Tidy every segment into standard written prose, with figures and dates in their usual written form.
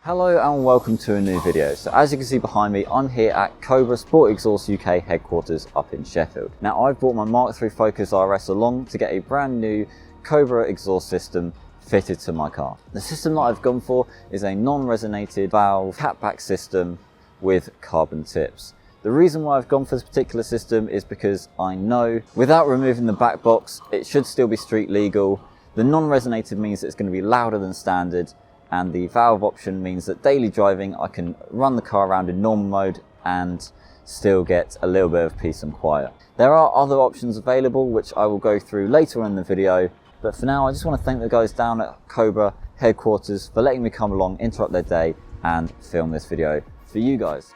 Hello and welcome to a new video. So as you can see behind me, I'm here at Cobra Sport Exhaust UK headquarters up in Sheffield. Now I've brought my Mark III Focus RS along to get a brand new Cobra exhaust system fitted to my car. The system that I've gone for is a non-resonated valve catback system with carbon tips. The reason why I've gone for this particular system is because I know without removing the back box, it should still be street legal. The non-resonated means that it's going to be louder than standard, and the valve option means that daily driving I can run the car around in normal mode and still get a little bit of peace and quiet. There are other options available which I will go through later on in the video, but for now I just want to thank the guys down at Cobra headquarters for letting me come along, interrupt their day and film this video for you guys.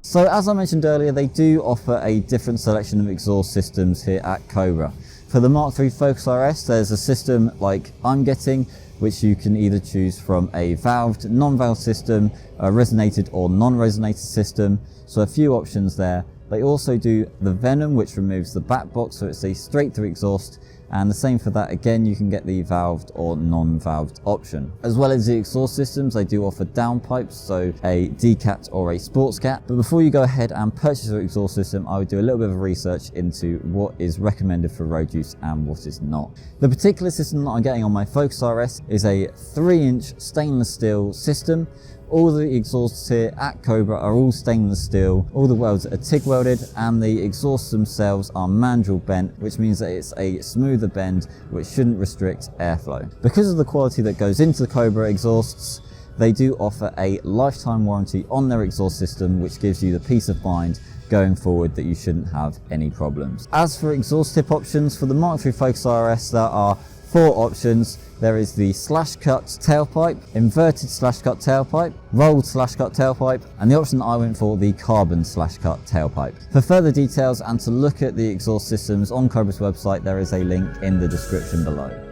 So as I mentioned earlier, they do offer a different selection of exhaust systems here at Cobra. For the Mark III Focus RS, there's a system like I'm getting, which you can either choose from a valved, non-valved system, a resonated or non-resonated system. So a few options there. They also do the Venom, which removes the back box, so it's a straight through exhaust. And the same for that, again, you can get the valved or non-valved option. As well as the exhaust systems, they do offer downpipes, so a decat or a sports cat. But before you go ahead and purchase your exhaust system, I would do a little bit of research into what is recommended for road use and what is not. The particular system that I'm getting on my Focus RS is a 3-inch stainless steel system. All the exhausts here at Cobra are all stainless steel, all the welds are TIG welded, and the exhausts themselves are mandrel bent, which means that it's a smoother bend which shouldn't restrict airflow. Because of the quality that goes into the Cobra exhausts, they do offer a lifetime warranty on their exhaust system, which gives you the peace of mind going forward that you shouldn't have any problems. As for exhaust tip options, for the Mark III Focus RS there are 4 options. There is the slash cut tailpipe, inverted slash cut tailpipe, rolled slash cut tailpipe, and the option that I went for, the carbon slash cut tailpipe. For further details and to look at the exhaust systems on Cobra's website, there is a link in the description below.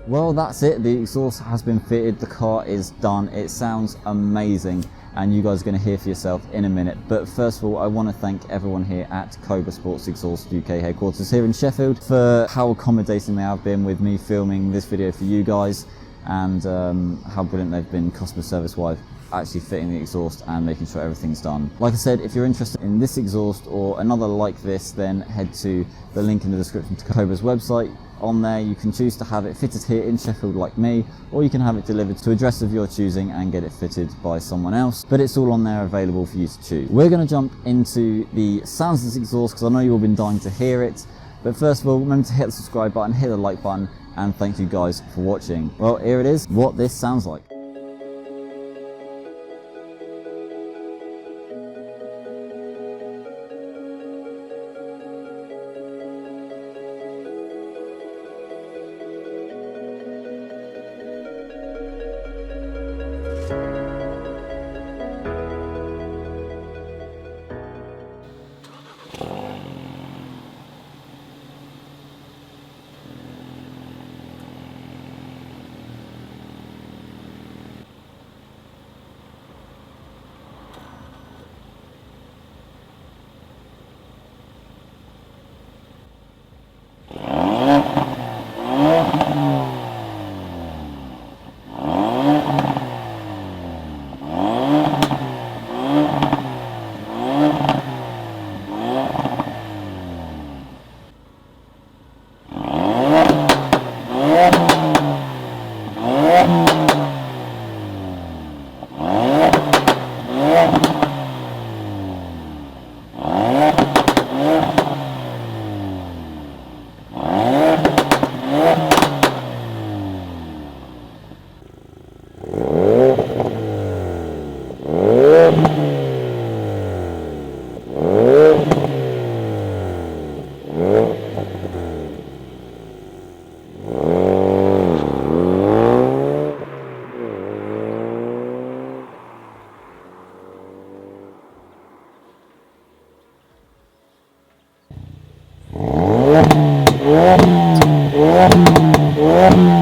Well, that's it. The exhaust has been fitted. The car is done. It sounds amazing, and you guys are going to hear for yourself in a minute. But first of all, I want to thank everyone here at Cobra Sports Exhaust UK headquarters here in Sheffield for how accommodating they have been with me filming this video for you guys, and how brilliant they've been customer service wise actually fitting the exhaust and making sure everything's done. Like I said, if you're interested in this exhaust or another like this, then head to the link in the description to Cobra's website. On there you can choose to have it fitted here in Sheffield like me, or you can have it delivered to a address of your choosing and get it fitted by someone else, but it's all on there available for you to choose. We're going to jump into the sounds of this exhaust because I know you've all been dying to hear it, but first of all, remember to hit the subscribe button, hit the like button, and thank you guys for watching. Well, here it is, what this sounds like. Yeah.